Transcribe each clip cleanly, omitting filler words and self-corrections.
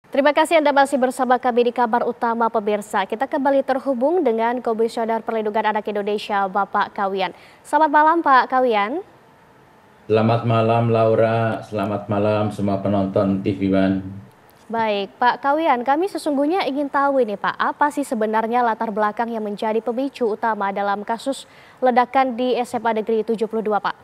Terima kasih Anda masih bersama kami di kabar utama pemirsa. Kita kembali terhubung dengan Komisioner Perlindungan Anak Indonesia, Bapak Kawian. Selamat malam Pak Kawian. Selamat malam Laura, selamat malam semua penonton TV One. Baik, Pak Kawian, kami sesungguhnya ingin tahu ini Pak, apa sih sebenarnya latar belakang yang menjadi pemicu utama dalam kasus ledakan di SMA Negeri 72 Pak?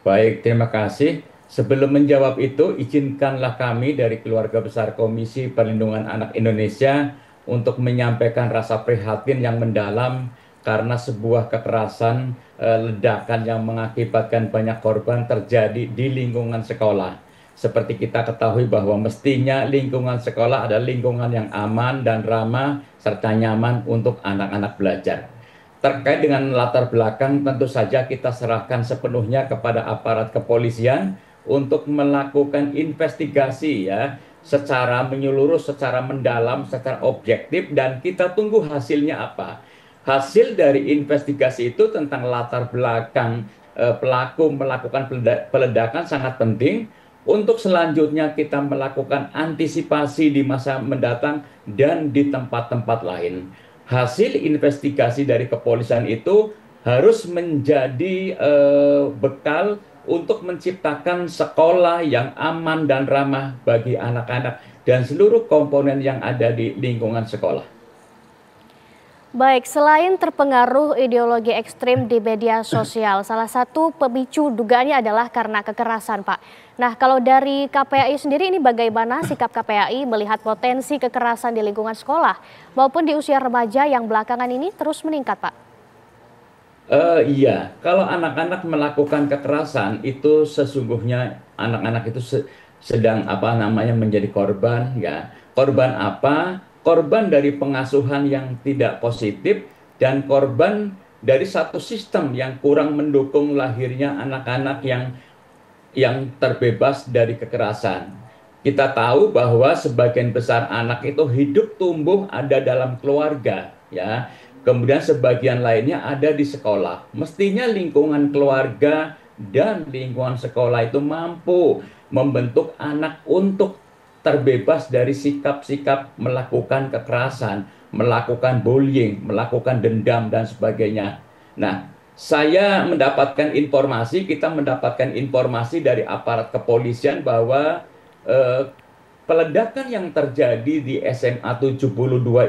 Baik, terima kasih. Sebelum menjawab itu, izinkanlah kami dari keluarga besar Komisi Perlindungan Anak Indonesia untuk menyampaikan rasa prihatin yang mendalam karena sebuah kekerasan ledakan yang mengakibatkan banyak korban terjadi di lingkungan sekolah. Seperti kita ketahui bahwa mestinya lingkungan sekolah adalah lingkungan yang aman dan ramah serta nyaman untuk anak-anak belajar. Terkait dengan latar belakang, tentu saja kita serahkan sepenuhnya kepada aparat kepolisian untuk melakukan investigasi ya, secara menyeluruh, secara mendalam, secara objektif, dan kita tunggu hasilnya apa. Hasil dari investigasi itu tentang latar belakang pelaku melakukan peledakan sangat penting untuk selanjutnya kita melakukan antisipasi di masa mendatang dan di tempat-tempat lain. Hasil investigasi dari kepolisian itu harus menjadi bekal untuk menciptakan sekolah yang aman dan ramah bagi anak-anak dan seluruh komponen yang ada di lingkungan sekolah. Baik, selain terpengaruh ideologi ekstrim di media sosial, salah satu pemicu dugaannya adalah karena kekerasan, Pak. Nah, kalau dari KPAI sendiri ini bagaimana sikap KPAI melihat potensi kekerasan di lingkungan sekolah maupun di usia remaja yang belakangan ini terus meningkat, Pak? Iya, kalau anak-anak melakukan kekerasan itu sesungguhnya anak-anak itu sedang apa namanya menjadi korban ya. Korban apa? Korban dari pengasuhan yang tidak positif dan korban dari satu sistem yang kurang mendukung lahirnya anak-anak yang terbebas dari kekerasan. Kita tahu bahwa sebagian besar anak itu hidup tumbuh ada dalam keluarga, ya. Kemudian sebagian lainnya ada di sekolah. Mestinya lingkungan keluarga dan lingkungan sekolah itu mampu membentuk anak untuk terbebas dari sikap-sikap melakukan kekerasan, melakukan bullying, melakukan dendam dan sebagainya. Nah, kita mendapatkan informasi dari aparat kepolisian bahwa eh, peledakan yang terjadi di SMA 72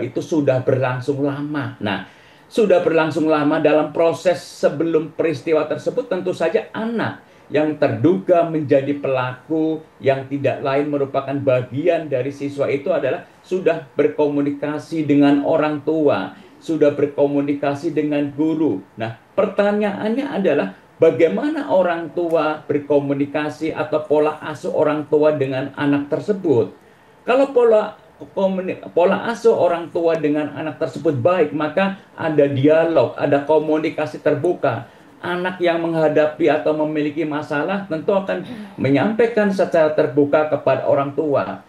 itu sudah berlangsung lama. Nah, sudah berlangsung lama dalam proses sebelum peristiwa tersebut tentu saja anak yang terduga menjadi pelaku yang tidak lain merupakan bagian dari siswa itu adalah sudah berkomunikasi dengan orang tua, sudah berkomunikasi dengan guru. Nah, pertanyaannya adalah bagaimana orang tua berkomunikasi atau pola asuh orang tua dengan anak tersebut. Kalau pola asuh orang tua dengan anak tersebut baik, maka ada dialog, ada komunikasi terbuka. Anak yang menghadapi atau memiliki masalah tentu akan menyampaikan secara terbuka kepada orang tua.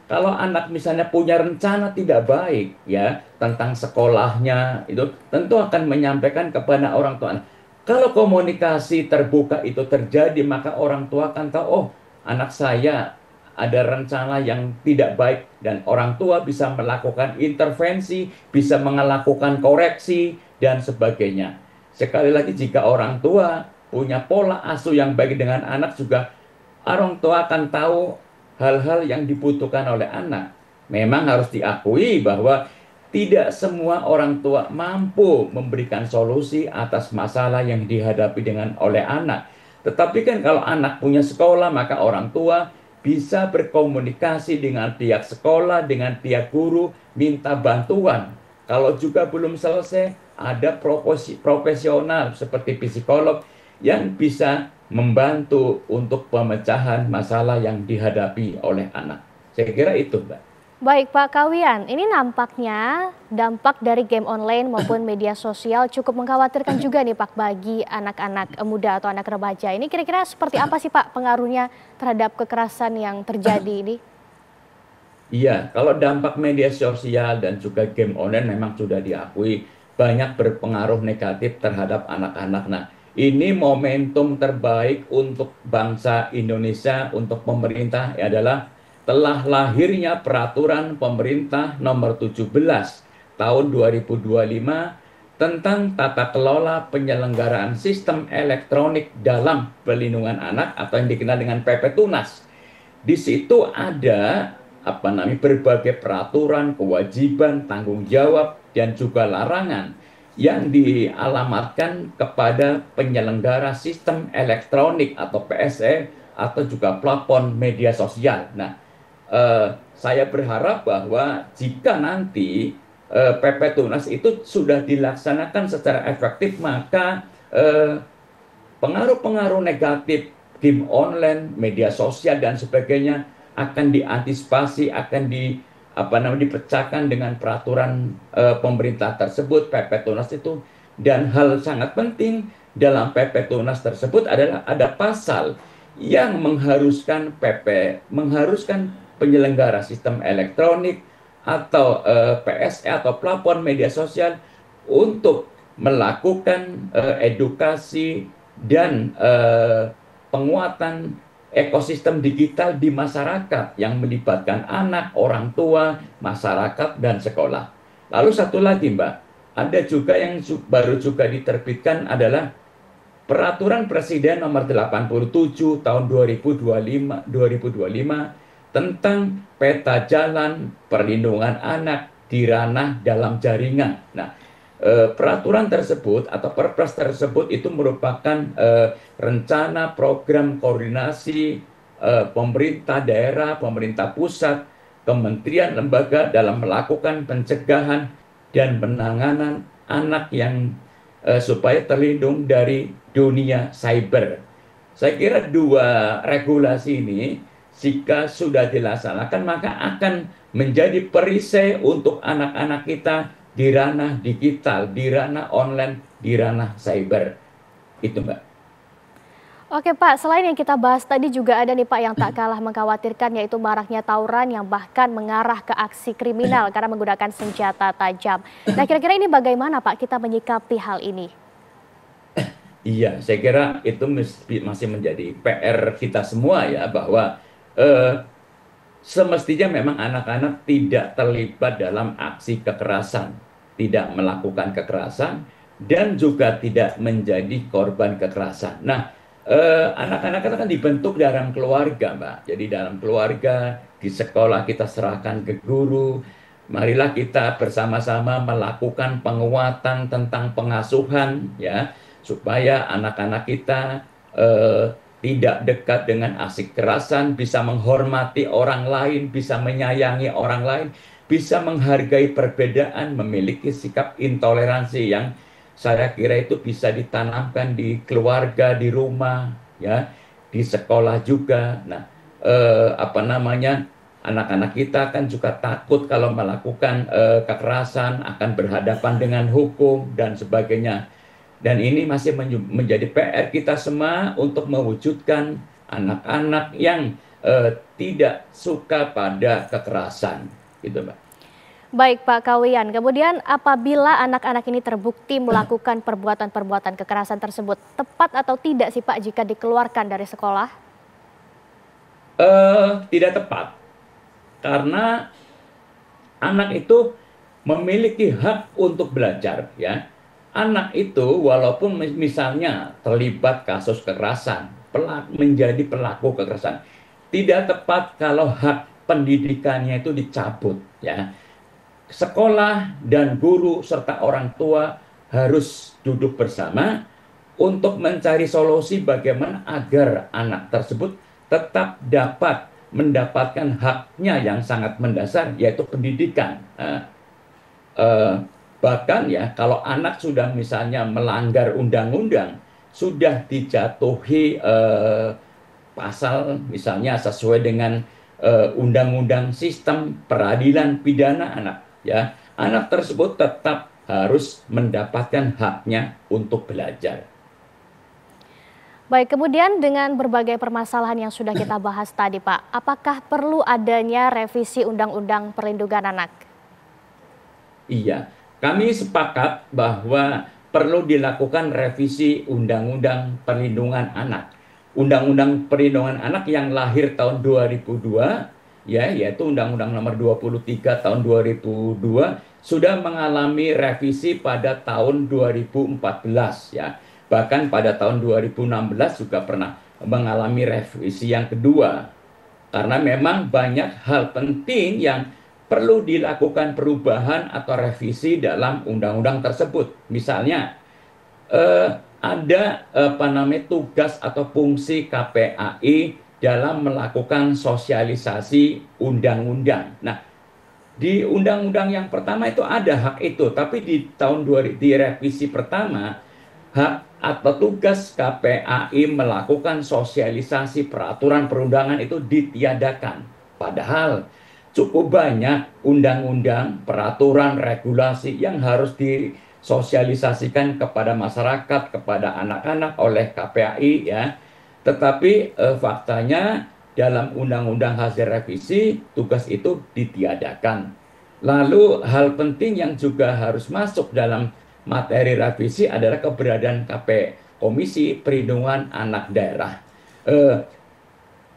Kalau anak misalnya punya rencana tidak baik ya tentang sekolahnya itu tentu akan menyampaikan kepada orang tua. Kalau komunikasi terbuka itu terjadi maka orang tua akan tahu oh anak saya ada rencana yang tidak baik dan orang tua bisa melakukan intervensi, bisa melakukan koreksi dan sebagainya. Sekali lagi jika orang tua punya pola asuh yang baik dengan anak juga orang tua akan tahu hal-hal yang dibutuhkan oleh anak. Memang harus diakui bahwa tidak semua orang tua mampu memberikan solusi atas masalah yang dihadapi oleh anak. Tetapi kan kalau anak punya sekolah, maka orang tua bisa berkomunikasi dengan pihak sekolah, dengan pihak guru, minta bantuan. Kalau juga belum selesai, ada profesional seperti psikolog yang bisa membantu untuk pemecahan masalah yang dihadapi oleh anak. Saya kira itu, Mbak. Baik Pak Kawian, ini nampaknya dampak dari game online maupun media sosial cukup mengkhawatirkan juga nih Pak bagi anak-anak muda atau anak remaja. Ini kira-kira seperti apa sih Pak pengaruhnya terhadap kekerasan yang terjadi ini? Iya, kalau dampak media sosial dan juga game online memang sudah diakui banyak berpengaruh negatif terhadap anak-anak. Nah, ini momentum terbaik untuk bangsa Indonesia, untuk pemerintah adalah telah lahirnya peraturan pemerintah nomor 17 tahun 2025 tentang tata kelola penyelenggaraan sistem elektronik dalam perlindungan anak atau yang dikenal dengan PP Tunas. Di situ ada berbagai peraturan, kewajiban, tanggung jawab, dan juga larangan yang dialamatkan kepada penyelenggara sistem elektronik atau PSE atau juga platform media sosial. Nah, saya berharap bahwa jika nanti PP Tunas itu sudah dilaksanakan secara efektif, maka pengaruh-pengaruh negatif game online, media sosial dan sebagainya akan diantisipasi, akan dipecahkan dengan peraturan pemerintah tersebut, PP Tunas itu. Dan hal sangat penting dalam PP Tunas tersebut adalah ada pasal yang mengharuskan penyelenggara sistem elektronik atau PSE atau platform media sosial untuk melakukan edukasi dan penguatan ekosistem digital di masyarakat yang melibatkan anak, orang tua, masyarakat, dan sekolah. Lalu satu lagi, Mbak, ada juga yang baru juga diterbitkan adalah Peraturan Presiden nomor 87 tahun 2025 tentang peta jalan perlindungan anak di ranah dalam jaringan. Nah, peraturan tersebut atau Perpres tersebut itu merupakan rencana program koordinasi pemerintah daerah, pemerintah pusat, kementerian, lembaga dalam melakukan pencegahan dan penanganan anak yang supaya terlindung dari dunia cyber. Saya kira dua regulasi ini jika sudah dilaksanakan maka akan menjadi perisai untuk anak-anak kita di ranah digital, di ranah online, di ranah cyber. Itu, Mbak. Oke Pak, selain yang kita bahas tadi juga ada nih Pak yang tak kalah mengkhawatirkan, yaitu maraknya tawuran yang bahkan mengarah ke aksi kriminal karena menggunakan senjata tajam. Nah, kira-kira ini bagaimana Pak kita menyikapi hal ini? Iya, saya kira itu masih menjadi PR kita semua ya, bahwa semestinya memang anak-anak tidak terlibat dalam aksi kekerasan, tidak melakukan kekerasan, dan juga tidak menjadi korban kekerasan. Nah, anak-anak itu kan dibentuk dalam keluarga, Mbak. Jadi dalam keluarga, di sekolah kita serahkan ke guru. Marilah kita bersama-sama melakukan penguatan tentang pengasuhan, ya, supaya anak-anak kita tidak dekat dengan aksi kekerasan, bisa menghormati orang lain, bisa menyayangi orang lain, bisa menghargai perbedaan, memiliki sikap intoleransi yang saya kira itu bisa ditanamkan di keluarga, di rumah, ya, di sekolah juga. Nah, anak-anak kita kan juga takut kalau melakukan kekerasan, akan berhadapan dengan hukum dan sebagainya. Dan ini masih menjadi PR kita semua untuk mewujudkan anak-anak yang tidak suka pada kekerasan, gitu, Mbak. Baik Pak Kawian, kemudian apabila anak-anak ini terbukti melakukan perbuatan-perbuatan kekerasan tersebut, tepat atau tidak sih Pak jika dikeluarkan dari sekolah? Tidak tepat, karena anak itu memiliki hak untuk belajar, ya. Anak itu walaupun misalnya terlibat kasus kekerasan, menjadi pelaku kekerasan, tidak tepat kalau hak pendidikannya itu dicabut, ya. Sekolah dan guru serta orang tua harus duduk bersama untuk mencari solusi bagaimana agar anak tersebut tetap dapat mendapatkan haknya yang sangat mendasar, yaitu pendidikan. Bahkan ya, kalau anak sudah misalnya melanggar undang-undang, sudah dijatuhi pasal misalnya sesuai dengan undang-undang sistem peradilan pidana anak, ya, anak tersebut tetap harus mendapatkan haknya untuk belajar. Baik, kemudian dengan berbagai permasalahan yang sudah kita bahas tadi Pak, apakah perlu adanya revisi Undang-Undang Perlindungan Anak? Iya, kami sepakat bahwa perlu dilakukan revisi Undang-Undang Perlindungan Anak. Undang-Undang Perlindungan Anak yang lahir tahun 2002 ya, yaitu Undang-Undang Nomor 23 tahun 2002 sudah mengalami revisi pada tahun 2014 ya. Bahkan pada tahun 2016 juga pernah mengalami revisi yang kedua. Karena memang banyak hal penting yang perlu dilakukan perubahan atau revisi dalam undang-undang tersebut. Misalnya, ada tugas atau fungsi KPAI dalam melakukan sosialisasi undang-undang. Nah, di undang-undang yang pertama itu ada hak itu, tapi di tahun di revisi pertama, hak atau tugas KPAI melakukan sosialisasi peraturan perundangan itu ditiadakan. Padahal cukup banyak undang-undang, peraturan, regulasi yang harus disosialisasikan kepada masyarakat, kepada anak-anak oleh KPAI ya. Tetapi faktanya dalam undang-undang hasil revisi tugas itu ditiadakan. Lalu hal penting yang juga harus masuk dalam materi revisi adalah keberadaan Komisi Perlindungan Anak Daerah.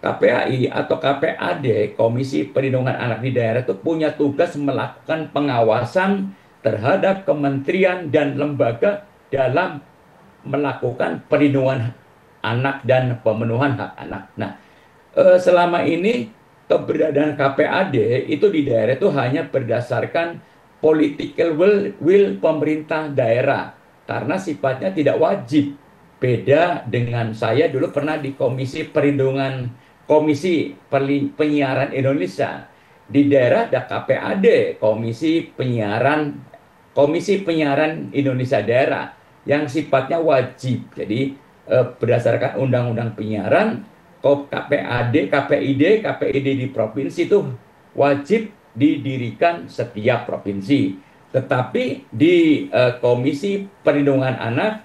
KPAI atau KPAD, Komisi Perlindungan Anak di Daerah itu punya tugas melakukan pengawasan terhadap kementerian dan lembaga dalam melakukan perlindungan anak dan pemenuhan hak anak. Nah, selama ini keberadaan KPAD itu di daerah itu hanya berdasarkan political will pemerintah daerah karena sifatnya tidak wajib. Beda dengan saya dulu pernah di Komisi Penyiaran Indonesia. Di daerah ada KPAD, Komisi Penyiaran Indonesia Daerah yang sifatnya wajib. Jadi berdasarkan Undang-Undang Penyiaran, KPID di provinsi itu wajib didirikan setiap provinsi. Tetapi di Komisi Perlindungan Anak,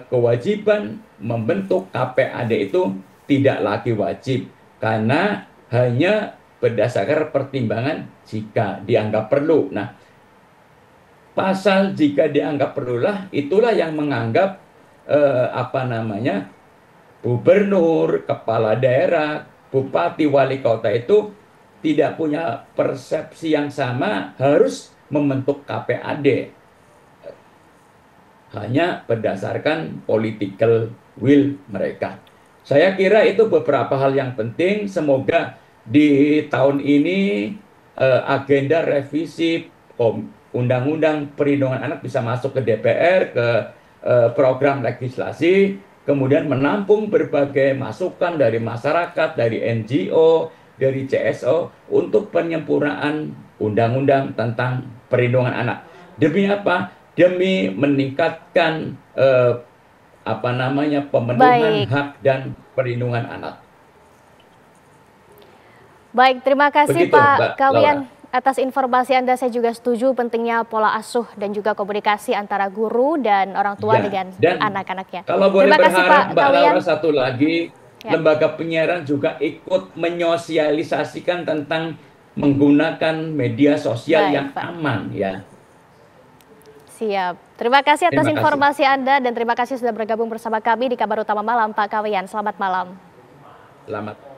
kewajiban membentuk KPAD itu tidak lagi wajib karena hanya berdasarkan pertimbangan jika dianggap perlu. Nah, pasal jika dianggap perlulah itulah yang menganggap gubernur, kepala daerah, bupati, wali kota itu tidak punya persepsi yang sama harus membentuk KPAD. Hanya berdasarkan political will mereka. Saya kira itu beberapa hal yang penting. Semoga di tahun ini agenda revisi Undang-Undang Perlindungan Anak bisa masuk ke DPR, ke program legislasi, kemudian menampung berbagai masukan dari masyarakat, dari NGO, dari CSO untuk penyempurnaan undang-undang tentang perlindungan anak. Demi apa? Demi meningkatkan pemenuhan hak dan perlindungan anak. Baik, terima kasih Begitu, Pak Mbak Kawian. Laura. Atas informasi Anda, saya juga setuju pentingnya pola asuh dan juga komunikasi antara guru dan orang tua dengan anak-anaknya. Kalau boleh terima kasih Pak Mbak Kawian. Laura, satu lagi, lembaga penyiaran juga ikut menyosialisasikan tentang menggunakan media sosial yang aman ya. Siap. Terima kasih atas informasi Anda dan terima kasih sudah bergabung bersama kami di Kabar Utama Malam Pak Kawian. Selamat malam. Selamat.